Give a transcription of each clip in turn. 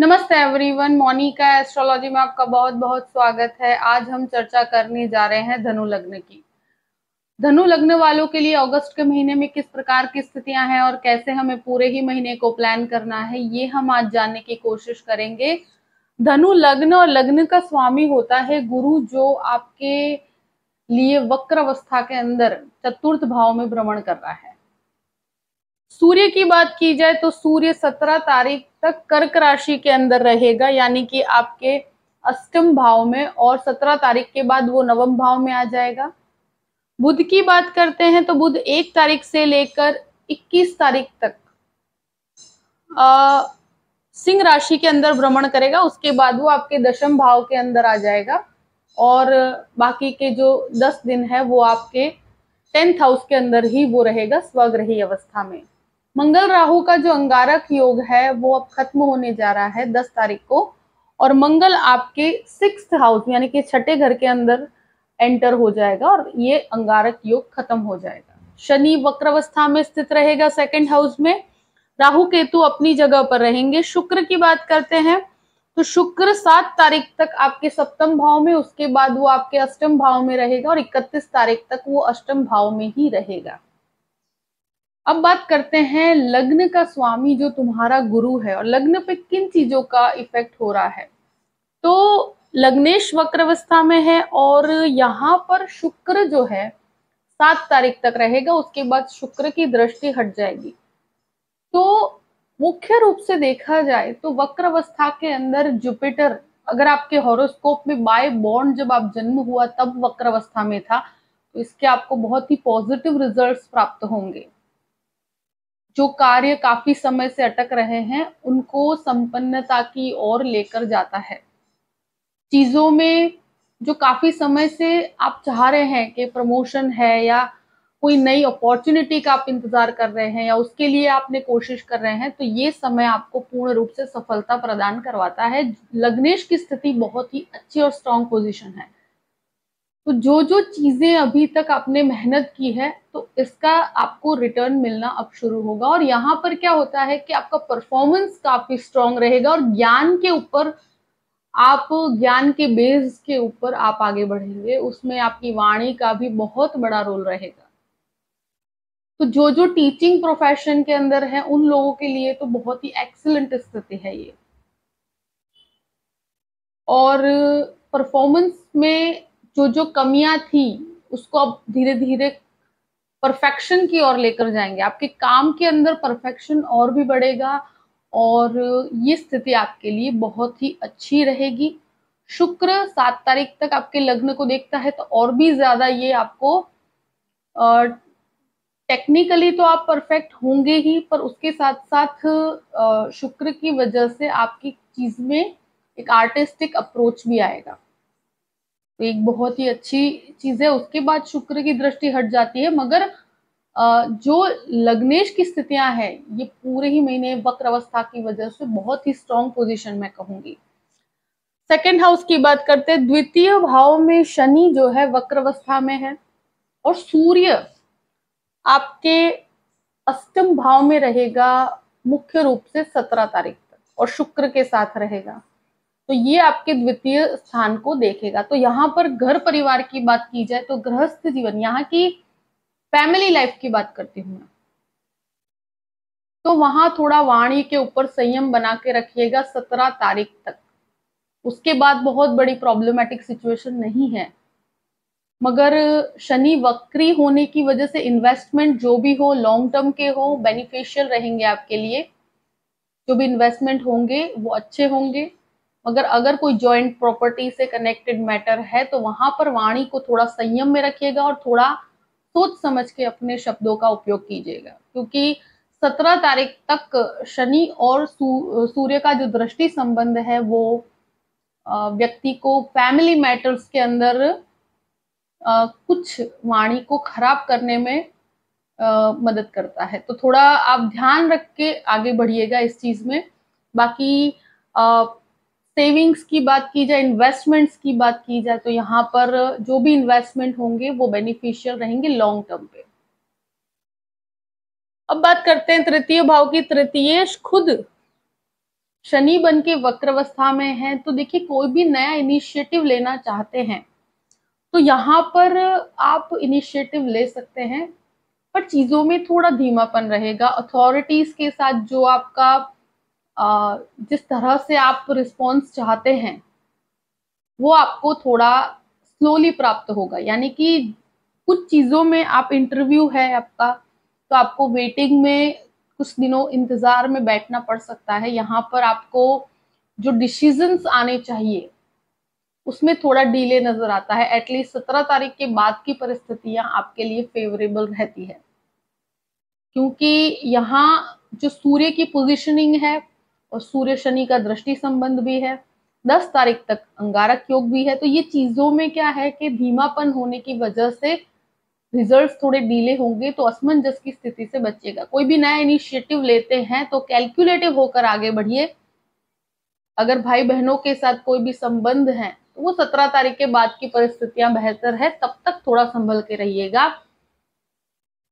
नमस्ते everyone, Monika astrology में आपका बहुत बहुत स्वागत है। आज हम चर्चा करने जा रहे हैं धनु लग्न की। धनु लग्न वालों के लिए अगस्त के महीने में किस प्रकार की स्थितियां हैं और कैसे हमें पूरे ही महीने को प्लान करना है, ये हम आज जानने की कोशिश करेंगे। धनु लग्न और लग्न का स्वामी होता है गुरु, जो आपके लिए वक्र अवस्था के अंदर चतुर्थ भाव में भ्रमण कर रहा है। सूर्य की बात की जाए तो सूर्य 17 तारीख तक कर्क राशि के अंदर रहेगा, यानी कि आपके अष्टम भाव में, और 17 तारीख के बाद वो नवम भाव में आ जाएगा। बुध की बात करते हैं तो बुध 1 तारीख से लेकर 21 तारीख तक सिंह राशि के अंदर भ्रमण करेगा। उसके बाद वो आपके दशम भाव के अंदर आ जाएगा और बाकी के जो 10 दिन है वो आपके 10th हाउस के अंदर ही वो रहेगा स्वग्रही अवस्था में। मंगल राहु का जो अंगारक योग है वो अब खत्म होने जा रहा है 10 तारीख को, और मंगल आपके 6th हाउस यानी कि छठे घर के अंदर एंटर हो जाएगा और ये अंगारक योग खत्म हो जाएगा। शनि वक्र अवस्था में स्थित रहेगा 2nd हाउस में। राहु केतु अपनी जगह पर रहेंगे। शुक्र की बात करते हैं तो शुक्र 7 तारीख तक आपके सप्तम भाव में, उसके बाद वो आपके अष्टम भाव में रहेगा और 31 तारीख तक वो अष्टम भाव में ही रहेगा। अब बात करते हैं लग्न का स्वामी जो तुम्हारा गुरु है और लग्न पे किन चीजों का इफेक्ट हो रहा है। तो लग्नेश वक्र अवस्था में है और यहाँ पर शुक्र जो है 7 तारीख तक रहेगा, उसके बाद शुक्र की दृष्टि हट जाएगी। तो मुख्य रूप से देखा जाए तो वक्र अवस्था के अंदर जुपिटर, अगर आपके हॉरोस्कोप में बाय बॉर्न जब आप जन्म हुआ तब वक्र अवस्था में था, तो इसके आपको बहुत ही पॉजिटिव रिजल्ट्स प्राप्त होंगे। जो कार्य काफी समय से अटक रहे हैं उनको संपन्नता की ओर लेकर जाता है। चीजों में जो काफी समय से आप चाह रहे हैं कि प्रमोशन है या कोई नई अपॉर्चुनिटी का आप इंतजार कर रहे हैं या उसके लिए आपने कोशिश कर रहे हैं, तो ये समय आपको पूर्ण रूप से सफलता प्रदान करवाता है। लग्नेश की स्थिति बहुत ही अच्छी और स्ट्रॉन्ग पोजीशन है। तो जो जो चीजें अभी तक आपने मेहनत की है तो इसका आपको रिटर्न मिलना अब शुरू होगा। और यहाँ पर क्या होता है कि आपका परफॉर्मेंस काफी स्ट्रॉन्ग रहेगा और ज्ञान के ऊपर, आप ज्ञान के बेस के ऊपर आप आगे बढ़ेंगे। उसमें आपकी वाणी का भी बहुत बड़ा रोल रहेगा। तो जो जो टीचिंग प्रोफेशन के अंदर है उन लोगों के लिए तो बहुत ही एक्सीलेंट स्थिति है ये। और परफॉर्मेंस में जो जो कमियां थी उसको अब धीरे धीरे परफेक्शन की ओर लेकर जाएंगे। आपके काम के अंदर परफेक्शन और भी बढ़ेगा और ये स्थिति आपके लिए बहुत ही अच्छी रहेगी। शुक्र 7 तारीख तक आपके लग्न को देखता है तो और भी ज्यादा ये आपको, टेक्निकली तो आप परफेक्ट होंगे ही, पर उसके साथ साथ शुक्र की वजह से आपकी चीज में एक आर्टिस्टिक अप्रोच भी आएगा, तो एक बहुत ही अच्छी चीज है। उसके बाद शुक्र की दृष्टि हट जाती है, मगर जो लग्नेश की स्थितियां हैं ये पूरे ही महीने वक्र अवस्था की वजह से बहुत ही स्ट्रॉन्ग पोजीशन में कहूंगी। 2nd हाउस की बात करते हैं। द्वितीय भाव में शनि जो है वक्र अवस्था में है और सूर्य आपके अष्टम भाव में रहेगा मुख्य रूप से 17 तारीख तक और शुक्र के साथ रहेगा, तो ये आपके द्वितीय स्थान को देखेगा। तो यहाँ पर घर परिवार की बात की जाए तो गृहस्थ जीवन, यहाँ की फैमिली लाइफ की बात करती हूँ मैं, तो वहां थोड़ा वाणी के ऊपर संयम बना के रखिएगा 17 तारीख तक। उसके बाद बहुत बड़ी प्रॉब्लमेटिक सिचुएशन नहीं है, मगर शनि वक्री होने की वजह से इन्वेस्टमेंट जो भी हो, लॉन्ग टर्म के हो, बेनिफिशियल रहेंगे आपके लिए। जो भी इन्वेस्टमेंट होंगे वो अच्छे होंगे। मगर अगर कोई जॉइंट प्रॉपर्टी से कनेक्टेड मैटर है तो वहां पर वाणी को थोड़ा संयम में रखिएगा और थोड़ा सोच समझ के अपने शब्दों का उपयोग कीजिएगा, क्योंकि 17 तारीख तक शनि और सूर्य का जो दृष्टि संबंध है वो व्यक्ति को फैमिली मैटर्स के अंदर कुछ वाणी को खराब करने में मदद करता है। तो थोड़ा आप ध्यान रख के आगे बढ़िएगा इस चीज में। बाकी सेविंग्स की बात की जाए, इन्वेस्टमेंट्स की बात की जाए, तो यहाँ पर जो भी इन्वेस्टमेंट होंगे वो बेनिफिशियल रहेंगे लॉन्ग टर्म पे। अब बात करते हैं तृतीय भाव की। तृतीयेश खुद शनि बन के वक्रावस्था में है, तो देखिए कोई भी नया इनिशिएटिव लेना चाहते हैं तो यहाँ पर आप इनिशिएटिव ले सकते हैं, पर चीजों में थोड़ा धीमापन रहेगा। अथॉरिटीज के साथ जो आपका जिस तरह से आप रिस्पॉन्स चाहते हैं वो आपको थोड़ा स्लोली प्राप्त होगा। यानी कि कुछ चीजों में आप इंटरव्यू है आपका, तो आपको वेटिंग में कुछ दिनों इंतजार में बैठना पड़ सकता है। यहाँ पर आपको जो डिसीजंस आने चाहिए उसमें थोड़ा डिले नजर आता है। एटलीस्ट 17 तारीख के बाद की परिस्थितियां आपके लिए फेवरेबल रहती है, क्योंकि यहाँ जो सूर्य की पोजीशनिंग है और सूर्य शनि का दृष्टि संबंध भी है, 10 तारीख तक अंगारक योग भी है। तो ये चीजों में क्या है कि धीमापन होने की वजह से रिजल्ट्स थोड़े डिले होंगे, तो असमंजस की स्थिति से बचिएगा। कोई भी नया इनिशिएटिव लेते हैं तो कैलकुलेटिव होकर आगे बढ़िए। अगर भाई बहनों के साथ कोई भी संबंध है तो वो 17 तारीख के बाद की परिस्थितियां बेहतर है, तब तक थोड़ा संभल के रहिएगा,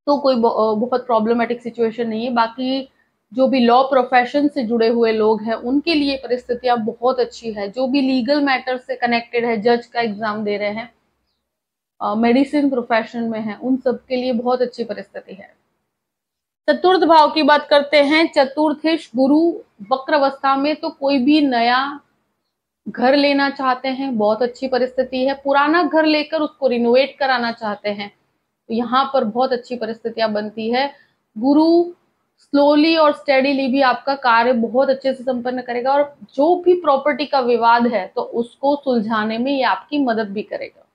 तो कोई बहुत प्रॉब्लमेटिक सिचुएशन नहीं है। बाकी जो भी लॉ प्रोफेशन से जुड़े हुए लोग हैं उनके लिए परिस्थितियां बहुत अच्छी है। जो भी लीगल मैटर से कनेक्टेड है, जज का एग्जाम दे रहे हैं, मेडिसिन प्रोफेशन में है, उन सब के लिए बहुत अच्छी परिस्थिति है। चतुर्थ भाव की बात करते हैं। चतुर्थेश गुरु वक्र अवस्था में, तो कोई भी नया घर लेना चाहते हैं, बहुत अच्छी परिस्थिति है। पुराना घर लेकर उसको रिनोवेट कराना चाहते हैं तो यहाँ पर बहुत अच्छी परिस्थितियां बनती है। गुरु स्लोली और स्टेडीली भी आपका कार्य बहुत अच्छे से संपन्न करेगा, और जो भी प्रॉपर्टी का विवाद है तो उसको सुलझाने में ये आपकी मदद भी करेगा।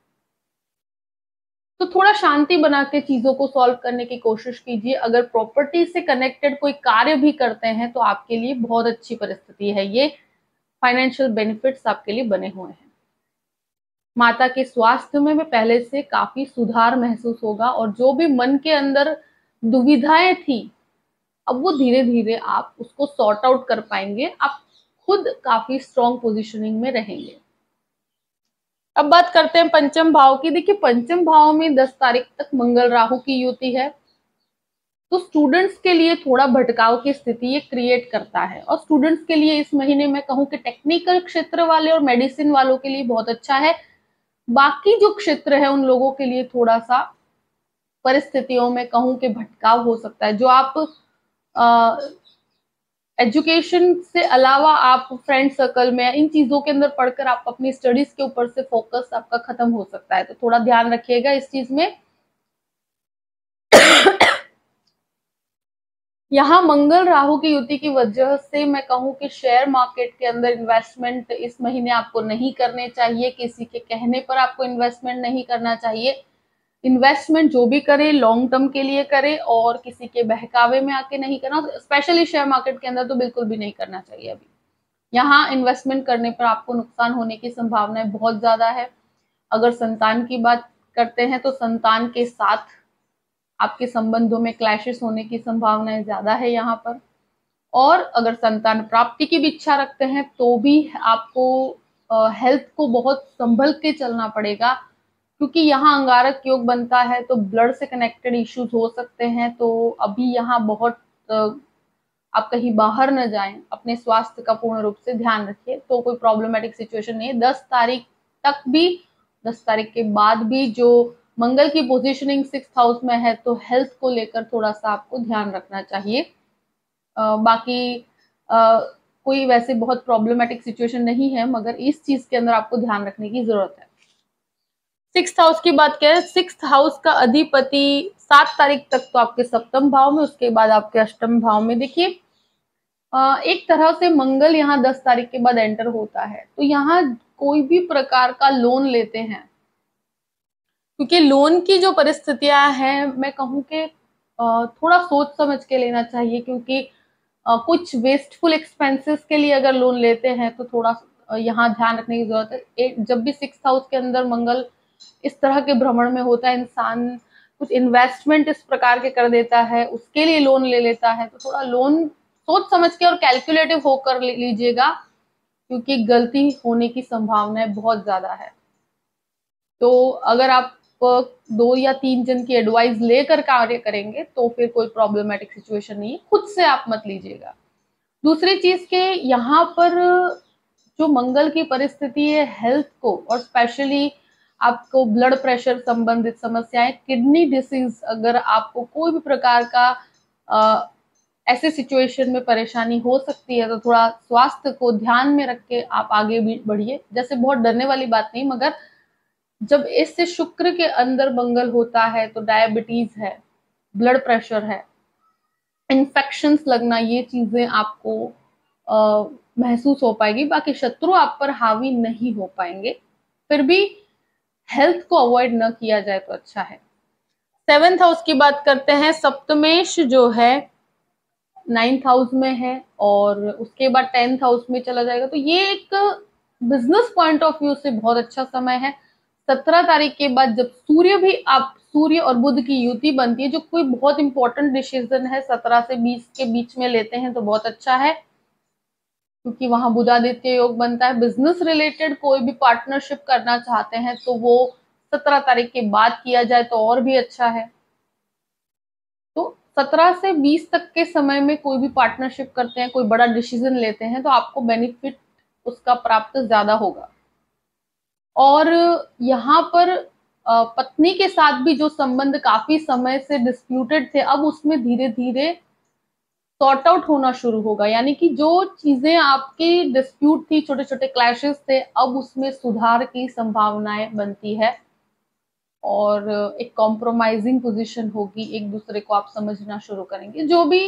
तो थोड़ा शांति बना के चीजों को सॉल्व करने की कोशिश कीजिए। अगर प्रॉपर्टी से कनेक्टेड कोई कार्य भी करते हैं तो आपके लिए बहुत अच्छी परिस्थिति है। ये फाइनेंशियल बेनिफिट्स आपके लिए बने हुए हैं। माता के स्वास्थ्य में पहले से काफी सुधार महसूस होगा, और जो भी मन के अंदर दुविधाएं थी अब वो धीरे धीरे आप उसको सॉर्ट आउट कर पाएंगे। आप खुद काफी स्ट्रॉन्ग पोजीशनिंग में रहेंगे। अब बात करते हैं पंचम भाव की। देखिए पंचम भाव में 10 तारीख तक मंगल राहु की युति है, तो स्टूडेंट्स के लिए थोड़ा भटकाव की स्थिति ये क्रिएट करता है। और स्टूडेंट्स के लिए इस महीने में कहूँ कि टेक्निकल क्षेत्र वाले और मेडिसिन वालों के लिए बहुत अच्छा है। बाकी जो क्षेत्र है उन लोगों के लिए थोड़ा सा परिस्थितियों में कहूँ कि भटकाव हो सकता है। जो आप एजुकेशन से अलावा आप फ्रेंड सर्कल में इन चीजों के अंदर पढ़कर आप अपनी स्टडीज के ऊपर से फोकस आपका खत्म हो सकता है, तो थोड़ा ध्यान रखिएगा इस चीज में। यहाँ मंगल राहु की युति की वजह से मैं कहूँ कि शेयर मार्केट के अंदर इन्वेस्टमेंट इस महीने आपको नहीं करने चाहिए। किसी के कहने पर आपको इन्वेस्टमेंट नहीं करना चाहिए। इन्वेस्टमेंट जो भी करे लॉन्ग टर्म के लिए करे, और किसी के बहकावे में आके नहीं करना। स्पेशली शेयर मार्केट के अंदर तो बिल्कुल भी नहीं करना चाहिए। अभी यहाँ इन्वेस्टमेंट करने पर आपको नुकसान होने की संभावनाएं बहुत ज्यादा है। अगर संतान की बात करते हैं तो संतान के साथ आपके संबंधों में क्लैशेस होने की संभावनाएं ज्यादा है यहाँ पर। और अगर संतान प्राप्ति की भी इच्छा रखते हैं तो भी आपको हेल्थ को बहुत संभल के चलना पड़ेगा, क्योंकि यहाँ अंगारक योग बनता है तो ब्लड से कनेक्टेड इश्यूज हो सकते हैं। तो अभी यहाँ बहुत आप कहीं बाहर न जाएं, अपने स्वास्थ्य का पूर्ण रूप से ध्यान रखिए, तो कोई प्रॉब्लमेटिक सिचुएशन नहीं है। 10 तारीख तक भी, 10 तारीख के बाद भी जो मंगल की पोजीशनिंग 6th हाउस में है तो हेल्थ को लेकर थोड़ा सा आपको ध्यान रखना चाहिए। बाकी कोई वैसे बहुत प्रॉब्लमेटिक सिचुएशन नहीं है, मगर इस चीज के अंदर आपको ध्यान रखने की जरूरत है। 6th हाउस की बात करें, 6th हाउस का अधिपति 7 तारीख तक तो आपके सप्तम भाव में, उसके बाद आपके अष्टम भाव में। देखिए एक तरह से मंगल यहाँ 10 तारीख के बाद एंटर होता है, तो यहाँ कोई भी प्रकार का लोन लेते हैं, क्योंकि लोन की जो परिस्थितियां हैं मैं कहूँ कि थोड़ा सोच समझ के लेना चाहिए। क्योंकि कुछ वेस्टफुल एक्सपेंसेस के लिए अगर लोन लेते हैं तो थोड़ा यहाँ ध्यान रखने की जरूरत है। जब भी 6th हाउस के अंदर मंगल इस तरह के भ्रमण में होता है, इंसान कुछ इन्वेस्टमेंट इस प्रकार के कर देता है, उसके लिए लोन ले लेता है, तो थोड़ा लोन सोच समझ के और कैलकुलेटिव होकर लीजिएगा, क्योंकि गलती होने की संभावनाएं बहुत ज्यादा है। तो अगर आप 2 या 3 जन की एडवाइस लेकर कार्य करेंगे तो फिर कोई प्रॉब्लमेटिक सिचुएशन नहीं है, खुद से आप मत लीजिएगा। दूसरी चीज के यहाँ पर जो मंगल की परिस्थिति है हेल्थ को, और स्पेशली आपको ब्लड प्रेशर संबंधित समस्याएं, किडनी डिसीज, अगर आपको कोई भी प्रकार का ऐसे सिचुएशन में परेशानी हो सकती है तो थोड़ा स्वास्थ्य को ध्यान में रख के आप आगे भी बढ़िए। जैसे बहुत डरने वाली बात नहीं, मगर जब इससे शुक्र के अंदर मंगल होता है तो डायबिटीज है, ब्लड प्रेशर है, इन्फेक्शंस लगना, ये चीजें आपको महसूस हो पाएगी। बाकी शत्रु आप पर हावी नहीं हो पाएंगे, फिर भी हेल्थ को अवॉइड न किया जाए तो अच्छा है। 7th हाउस की बात करते हैं। सप्तमेश जो है 9th हाउस में है और उसके बाद 10th हाउस में चला जाएगा, तो ये एक बिजनेस पॉइंट ऑफ व्यू से बहुत अच्छा समय है। 17 तारीख के बाद जब सूर्य और बुध की युति बनती है, जो कोई बहुत इंपॉर्टेंट डिसीजन है 17 से 20 के बीच में लेते हैं तो बहुत अच्छा है, क्योंकि वहां बुधादित्य योग बनता है। बिजनेस रिलेटेड कोई भी पार्टनरशिप करना चाहते हैं तो वो 17 तारीख के बाद किया जाए तो और भी अच्छा है। तो 17 से 20 तक के समय में कोई भी पार्टनरशिप करते हैं, कोई बड़ा डिसीजन लेते हैं तो आपको बेनिफिट उसका प्राप्त ज्यादा होगा। और यहाँ पर पत्नी के साथ भी जो संबंध काफी समय से डिस्प्यूटेड थे, अब उसमें धीरे धीरे सॉर्ट आउट होना शुरू होगा। यानी कि जो चीजें आपकी डिस्प्यूट थी, छोटे छोटे क्लैशेस थे, अब उसमें सुधार की संभावनाएं बनती है और एक कॉम्प्रोमाइजिंग पोजीशन होगी, एक दूसरे को आप समझना शुरू करेंगे, जो भी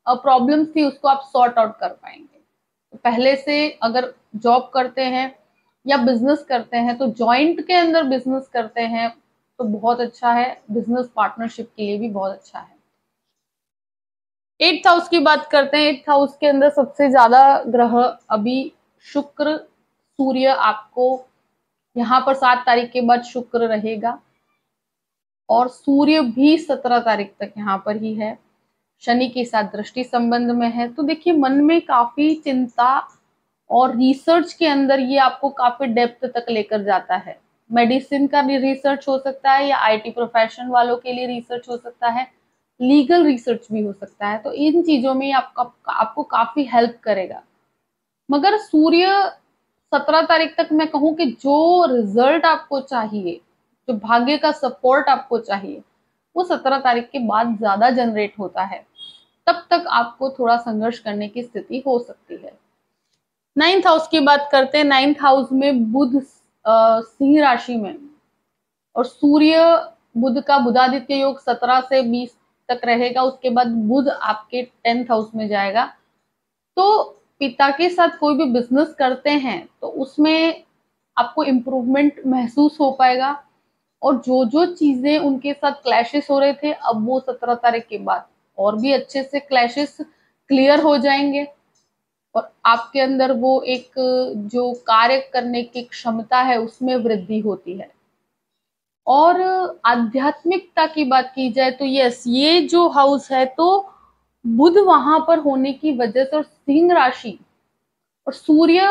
प्रॉब्लम्स थी उसको आप सॉर्ट आउट कर पाएंगे। तो पहले से अगर जॉब करते हैं या बिजनेस करते हैं, तो जॉइंट के अंदर बिजनेस करते हैं तो बहुत अच्छा है, बिजनेस पार्टनरशिप के लिए भी बहुत अच्छा है। 8th हाउस की बात करते हैं। 8th हाउस के अंदर सबसे ज्यादा ग्रह अभी शुक्र, सूर्य, आपको यहाँ पर 7 तारीख के बाद शुक्र रहेगा और सूर्य भी 17 तारीख तक यहाँ पर ही है, शनि के साथ दृष्टि संबंध में है। तो देखिए मन में काफी चिंता और रिसर्च के अंदर ये आपको काफी डेप्थ तक लेकर जाता है। मेडिसिन का रिसर्च हो सकता है या आईटी प्रोफेशन वालों के लिए रिसर्च हो सकता है, लीगल रिसर्च भी हो सकता है। तो इन चीजों में आपको काफी हेल्प करेगा। मगर सूर्य 17 तारीख तक मैं कहूं कि जो रिजल्ट आपको चाहिए, जो भाग्य का सपोर्ट आपको चाहिए, वो 17 तारीख के बाद ज्यादा जनरेट होता है। तब तक आपको थोड़ा संघर्ष करने की स्थिति हो सकती है। 9th हाउस की बात करते हैं। 9th हाउस में बुध सिंह राशि में और सूर्य, बुध का बुधादित्य योग 17 से 20 तक रहेगा। उसके बाद बुध आपके 10th हाउस में जाएगा। तो पिता के साथ कोई भी बिजनेस करते हैं तो उसमें आपको इम्प्रूवमेंट महसूस हो पाएगा और जो चीजें उनके साथ क्लैशेस हो रहे थे, अब वो 17 तारीख के बाद और भी अच्छे से क्लैशेस क्लियर हो जाएंगे और आपके अंदर वो एक जो कार्य करने की क्षमता है उसमें वृद्धि होती है। और आध्यात्मिकता की बात की जाए तो यस, ये जो हाउस है तो बुध वहां पर होने की वजह से और सिंह राशि और सूर्य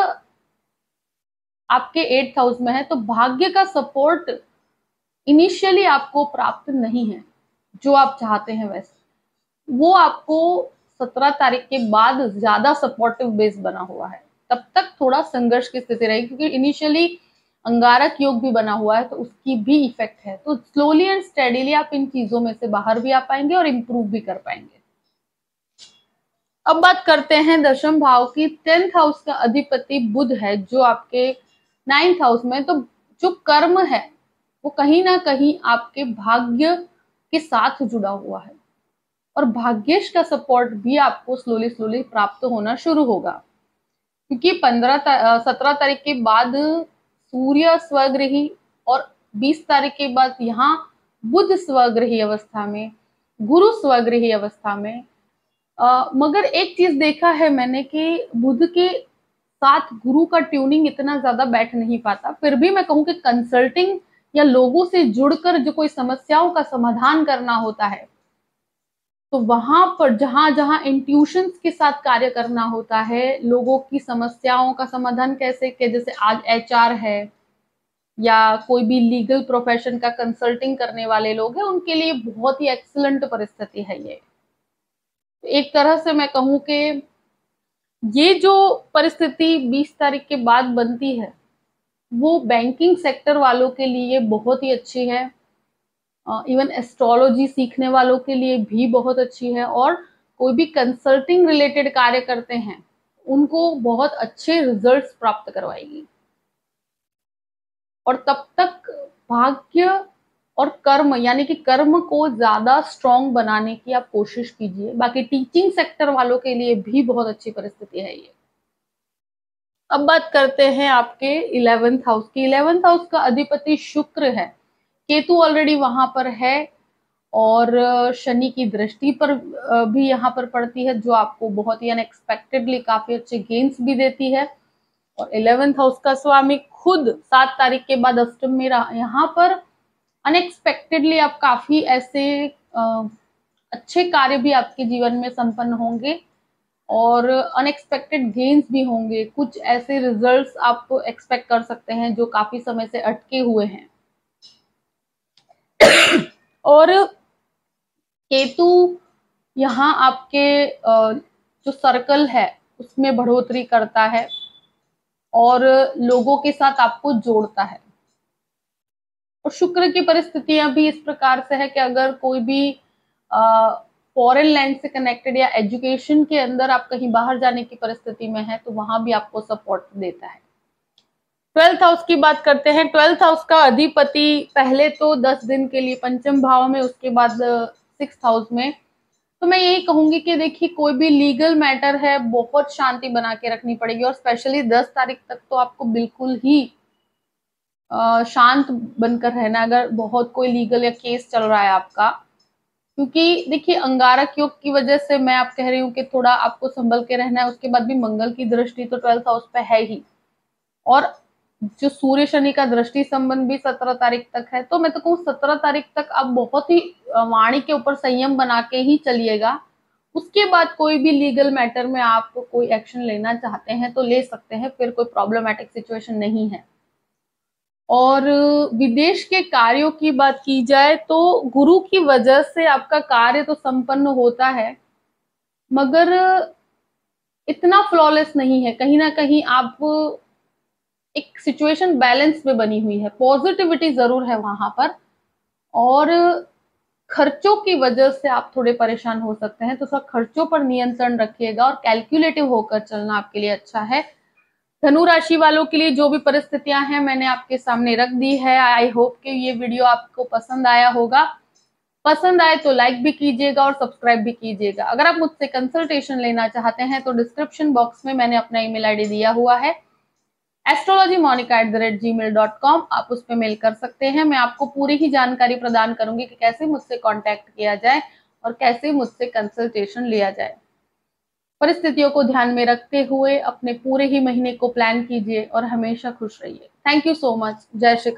आपके 8th हाउस में है, तो भाग्य का सपोर्ट इनिशियली आपको प्राप्त नहीं है जो आप चाहते हैं, वैसे वो आपको 17 तारीख के बाद ज्यादा सपोर्टिव बेस बना हुआ है। तब तक थोड़ा संघर्ष की स्थिति रहेगी क्योंकि इनिशियली अंगारक योग भी बना हुआ है तो उसकी भी इफेक्ट है। तो स्लोली एंड स्टेडीली आप इन चीजों में से बाहर भी आ पाएंगे और इम्प्रूव भी कर पाएंगे। अब बात करते हैं दशम भाव की। 10th हाउस का अधिपति बुध है जो आपके 9th हाउस में। तो जो कर्म है वो कहीं ना कहीं आपके भाग्य के साथ जुड़ा हुआ है और भाग्येश का सपोर्ट भी आपको स्लोली स्लोली प्राप्त होना शुरू होगा, क्योंकि 17 तारीख के बाद सूर्य स्वगृही और 20 तारीख के बाद यहाँ बुध स्वगृही अवस्था में, गुरु स्वगृही अवस्था में। मगर एक चीज देखा है मैंने कि बुध के साथ गुरु का ट्यूनिंग इतना ज्यादा बैठ नहीं पाता। फिर भी मैं कहूँ कि कंसल्टिंग या लोगों से जुड़कर जो कोई समस्याओं का समाधान करना होता है, तो वहां पर जहां जहां इंट्यूशंस के साथ कार्य करना होता है, लोगों की समस्याओं का समाधान कैसे के, जैसे आज एचआर है या कोई भी लीगल प्रोफेशन का कंसल्टिंग करने वाले लोग हैं, उनके लिए बहुत ही एक्सीलेंट परिस्थिति है ये। एक तरह से मैं कहूँ कि ये जो परिस्थिति 20 तारीख के बाद बनती है वो बैंकिंग सेक्टर वालों के लिए बहुत ही अच्छी है, इवन एस्ट्रोलॉजी सीखने वालों के लिए भी बहुत अच्छी है, और कोई भी कंसल्टिंग रिलेटेड कार्य करते हैं उनको बहुत अच्छे रिजल्ट्स प्राप्त करवाएगी। और तब तक भाग्य और कर्म यानी कि कर्म को ज्यादा स्ट्रॉन्ग बनाने की आप कोशिश कीजिए। बाकी टीचिंग सेक्टर वालों के लिए भी बहुत अच्छी परिस्थिति है ये। अब बात करते हैं आपके 11th हाउस की। 11th हाउस का अधिपति शुक्र है, केतु ऑलरेडी वहां पर है, और शनि की दृष्टि पर भी यहाँ पर पड़ती है, जो आपको बहुत ही अनएक्सपेक्टेडली काफी अच्छे गेन्स भी देती है। और 11th हाउस का स्वामी खुद 7 तारीख के बाद अष्टम में यहाँ पर अनएक्सपेक्टेडली आप काफी ऐसे अच्छे कार्य भी आपके जीवन में संपन्न होंगे, और अनएक्सपेक्टेड गेन्स भी होंगे। कुछ ऐसे रिजल्ट्स आप एक्सपेक्ट कर सकते हैं जो काफी समय से अटके हुए हैं। और केतु यहाँ आपके जो सर्कल है उसमें बढ़ोतरी करता है और लोगों के साथ आपको जोड़ता है। और शुक्र की परिस्थितियां भी इस प्रकार से है कि अगर कोई भी फॉरेन लैंड से कनेक्टेड या एजुकेशन के अंदर आप कहीं बाहर जाने की परिस्थिति में है तो वहां भी आपको सपोर्ट देता है। 12th हाउस की बात करते हैं। 12th हाउस का अधिपति पहले तो 10 दिन के लिए पंचम भाव में, उसके बाद 6th हाउस में। तो मैं यही कहूंगी कि देखिए कोई भी लीगल मैटर है बहुत शांति बना के रखनी पड़ेगी, और स्पेशली 10 तारीख तक तो आपको बिल्कुल ही शांत बनकर रहना अगर बहुत कोई लीगल या केस चल रहा है आपका। क्योंकि देखिए अंगारक योग की वजह से मैं आप कह रही हूँ कि थोड़ा आपको संभल के रहना है। उसके बाद भी मंगल की दृष्टि तो 12th हाउस पे है ही, और जो सूर्य शनि का दृष्टि संबंध भी 17 तारीख तक है। तो मैं तो कहूँ 17 तारीख तक आप बहुत ही वाणी के ऊपर संयम बना के ही चलिएगा। उसके बाद कोई भी लीगल मैटर में आप कोई एक्शन लेना चाहते हैं तो ले सकते हैं, फिर कोई प्रॉब्लमैटिक सिचुएशन नहीं है। और विदेश के कार्यों की बात की जाए तो गुरु की वजह से आपका कार्य तो संपन्न होता है, मगर इतना फ्लॉलेस नहीं है। कहीं ना कहीं आप एक सिचुएशन बैलेंस में बनी हुई है, पॉजिटिविटी जरूर है वहां पर, और खर्चों की वजह से आप थोड़े परेशान हो सकते हैं। तो थोड़ा खर्चों पर नियंत्रण रखिएगा और कैलकुलेटिव होकर चलना आपके लिए अच्छा है। धनु राशि वालों के लिए जो भी परिस्थितियां हैं मैंने आपके सामने रख दी है। आई होप कि ये वीडियो आपको पसंद आया होगा। पसंद आए तो लाइक भी कीजिएगा और सब्सक्राइब भी कीजिएगा। अगर आप मुझसे कंसल्टेशन लेना चाहते हैं तो डिस्क्रिप्शन बॉक्स में मैंने अपना ईमेल आईडी दिया हुआ है, astrologymonica@gmail.com। आप उस पर मेल कर सकते हैं। मैं आपको पूरी ही जानकारी प्रदान करूंगी कि कैसे मुझसे कांटेक्ट किया जाए और कैसे मुझसे कंसल्टेशन लिया जाए। परिस्थितियों को ध्यान में रखते हुए अपने पूरे ही महीने को प्लान कीजिए और हमेशा खुश रहिए। Thank you so much. जय श्री कृष्ण।